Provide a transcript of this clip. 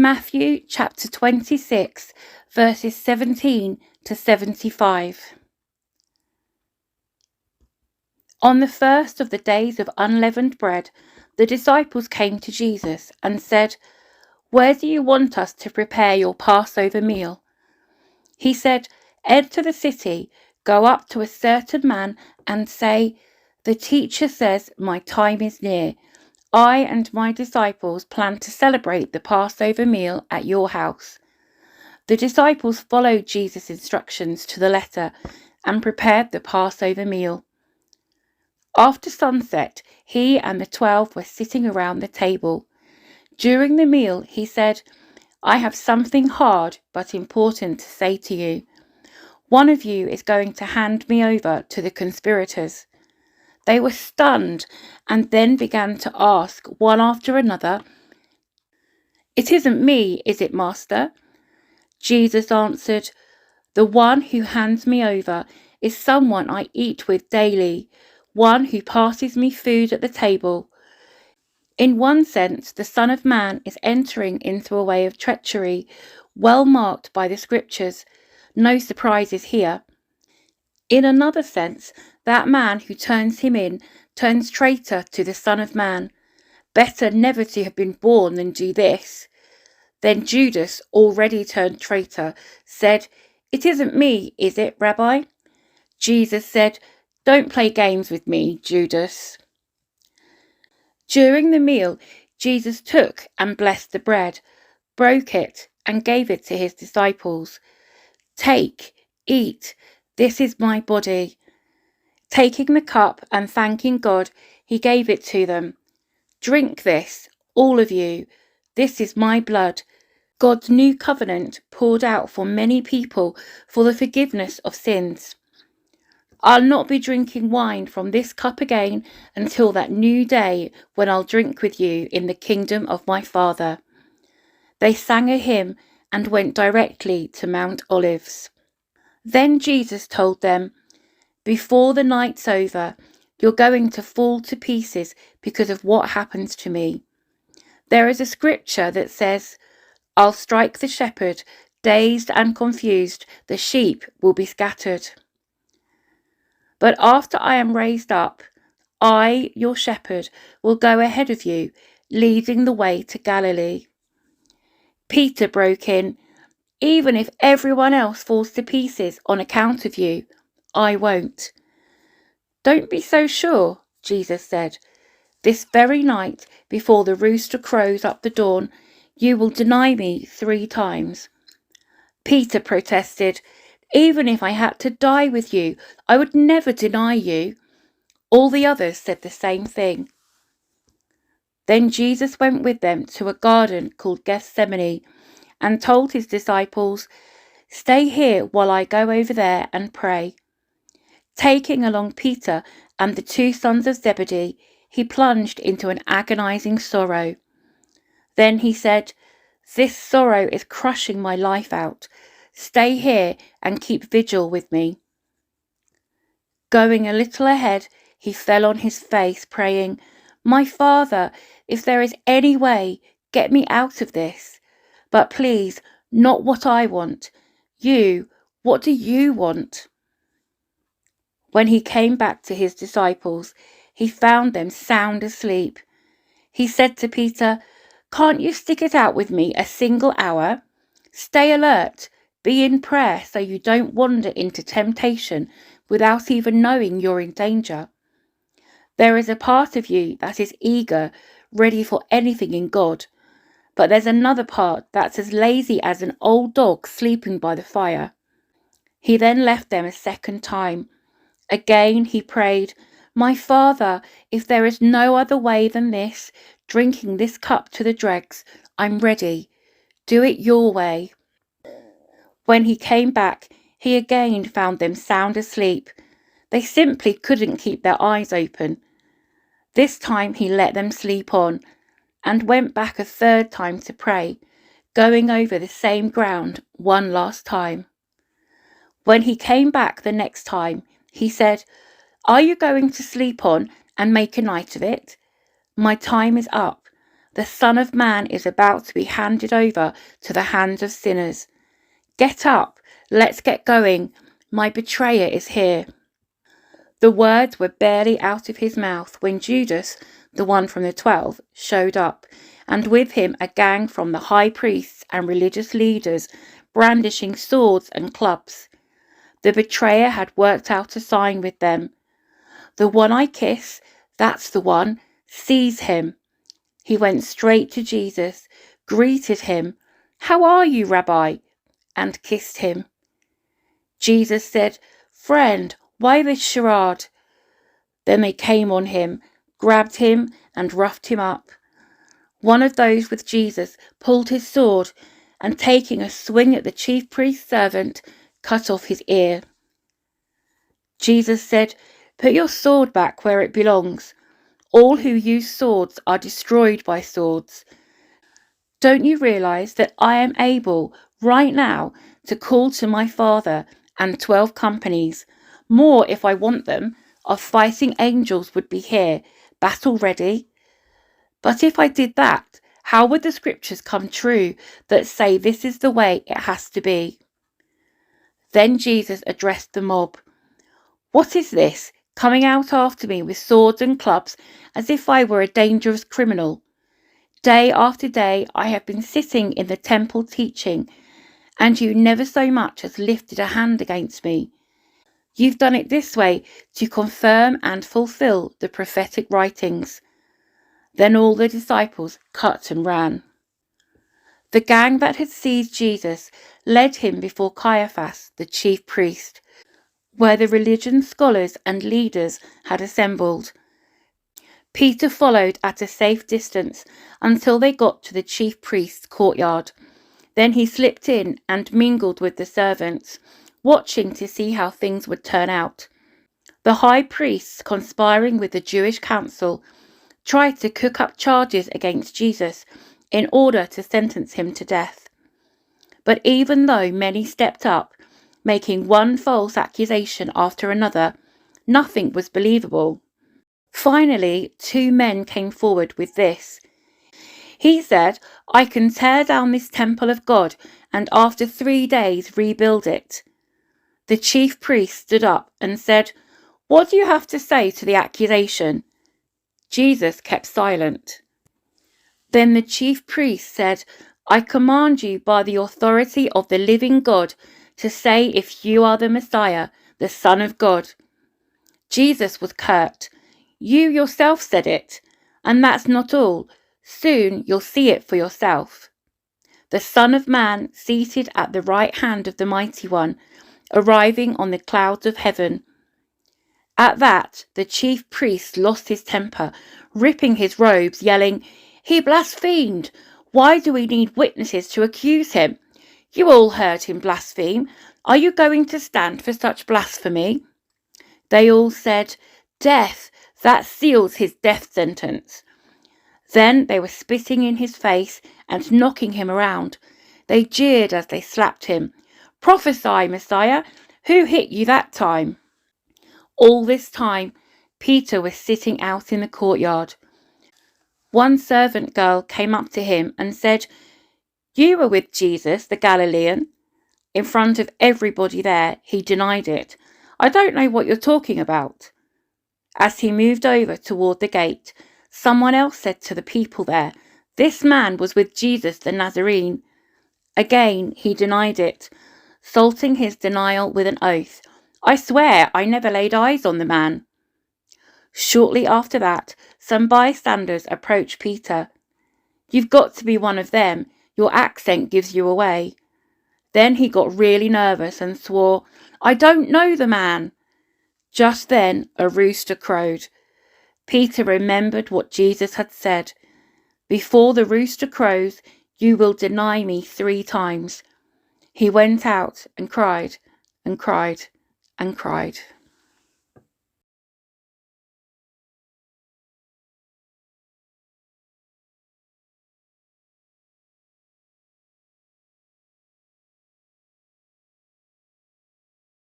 Matthew chapter 26, verses 17 to 75. On the first of the days of unleavened bread, the disciples came to Jesus and said, "Where do you want us to prepare your Passover meal?" He said, "Enter the city, go up to a certain man and say, 'The teacher says, my time is near. I and my disciples plan to celebrate the Passover meal at your house.'" The disciples followed Jesus' instructions to the letter and prepared the Passover meal. After sunset, he and the 12 were sitting around the table. During the meal, he said, "I have something hard but important to say to you. One of you is going to hand me over to the conspirators." They were stunned and then began to ask one after another, "It isn't me, is it, Master?" Jesus answered, "The one who hands me over is someone I eat with daily, one who passes me food at the table." In one sense, the Son of Man is entering into a way of treachery, well marked by the Scriptures. No surprises here. In another sense, that man who turns him in turns traitor to the Son of Man. Better never to have been born than do this. Then Judas, already turned traitor, said, "It isn't me, is it, Rabbi?" Jesus said, "Don't play games with me, Judas." During the meal, Jesus took and blessed the bread, broke it, and gave it to his disciples. "Take, eat, this is my body." Taking the cup and thanking God, he gave it to them. "Drink this, all of you. This is my blood, God's new covenant poured out for many people for the forgiveness of sins. I'll not be drinking wine from this cup again until that new day when I'll drink with you in the kingdom of my Father." They sang a hymn and went directly to Mount Olives. Then Jesus told them, "Before the night's over, you're going to fall to pieces because of what happened to me. There is a scripture that says, 'I'll strike the shepherd, dazed and confused, the sheep will be scattered.' But after I am raised up, I, your shepherd, will go ahead of you, leading the way to Galilee." Peter broke in, "Even if everyone else falls to pieces on account of you, I won't." "Don't be so sure," Jesus said. "This very night, before the rooster crows up the dawn, you will deny me 3 times. Peter protested, "Even if I had to die with you, I would never deny you." All the others said the same thing. Then Jesus went with them to a garden called Gethsemane and told his disciples, "Stay here while I go over there and pray." Taking along Peter and the 2 sons of Zebedee, he plunged into an agonizing sorrow. Then he said, "This sorrow is crushing my life out. Stay here and keep vigil with me." Going a little ahead, he fell on his face, praying, "My Father, if there is any way, get me out of this. But please, not what I want. What do you want?" When he came back to his disciples, he found them sound asleep. He said to Peter, "Can't you stick it out with me a single hour? Stay alert, be in prayer so you don't wander into temptation without even knowing you're in danger. There is a part of you that is eager, ready for anything in God, but there's another part that's as lazy as an old dog sleeping by the fire." He then left them a second time. Again he prayed, "My Father, if there is no other way than this, drinking this cup to the dregs, I'm ready. Do it your way." When he came back, he again found them sound asleep. They simply couldn't keep their eyes open. This time he let them sleep on and went back a third time to pray, going over the same ground one last time. When he came back the next time, he said, "Are you going to sleep on and make a night of it? My time is up. The Son of Man is about to be handed over to the hands of sinners. Get up, let's get going. My betrayer is here." The words were barely out of his mouth when Judas, the one from the 12, showed up, and with him a gang from the high priests and religious leaders, brandishing swords and clubs. The betrayer had worked out a sign with them. "The one I kiss, that's the one. Seize him." He went straight to Jesus, greeted him, "How are you, Rabbi?" and kissed him. Jesus said, "Friend, why this charade?" Then they came on him, grabbed him and roughed him up. One of those with Jesus pulled his sword and, taking a swing at the chief priest's servant, cut off his ear. Jesus said, "Put your sword back where it belongs. All who use swords are destroyed by swords. Don't you realize that I am able right now to call to my Father and 12 companies, more if I want them, of fighting angels would be here, battle ready? But if I did that, how would the scriptures come true that say this is the way it has to be?" Then Jesus addressed the mob. "What is this, coming out after me with swords and clubs as if I were a dangerous criminal? Day after day I have been sitting in the temple teaching, and you never so much as lifted a hand against me. You've done it this way to confirm and fulfill the prophetic writings." Then all the disciples cut and ran. The gang that had seized Jesus led him before Caiaphas, the chief priest, where the religion scholars and leaders had assembled. Peter followed at a safe distance until they got to the chief priest's courtyard. Then he slipped in and mingled with the servants, watching to see how things would turn out. The high priests, conspiring with the Jewish council, tried to cook up charges against Jesus in order to sentence him to death. But even though many stepped up, making one false accusation after another, nothing was believable. Finally, 2 men came forward with this. He said, "I can tear down this temple of God and after 3 days rebuild it." The chief priest stood up and said, "What do you have to say to the accusation?" Jesus kept silent. Then the chief priest said, "I command you by the authority of the living God to say if you are the Messiah, the Son of God." Jesus was curt. "You yourself said it, and that's not all. Soon you'll see it for yourself. The Son of Man seated at the right hand of the Mighty One, arriving on the clouds of heaven." At that, the chief priest lost his temper, ripping his robes, yelling, "He blasphemed! Why do we need witnesses to accuse him? You all heard him blaspheme. Are you going to stand for such blasphemy?" They all said, "Death! That seals his death sentence." Then they were spitting in his face and knocking him around. They jeered as they slapped him. "Prophesy, Messiah! Who hit you that time?" All this time, Peter was sitting out in the courtyard. One servant girl came up to him and said, "You were with Jesus, the Galilean." In front of everybody there, he denied it. "I don't know what you're talking about." As he moved over toward the gate, someone else said to the people there, "This man was with Jesus the Nazarene." Again, he denied it, salting his denial with an oath. "I swear I never laid eyes on the man." Shortly after that, some bystanders approached Peter. "You've got to be one of them. Your accent gives you away." Then he got really nervous and swore, "I don't know the man." Just then a rooster crowed. Peter remembered what Jesus had said, "Before the rooster crows, you will deny me 3 times. He went out and cried and cried and cried.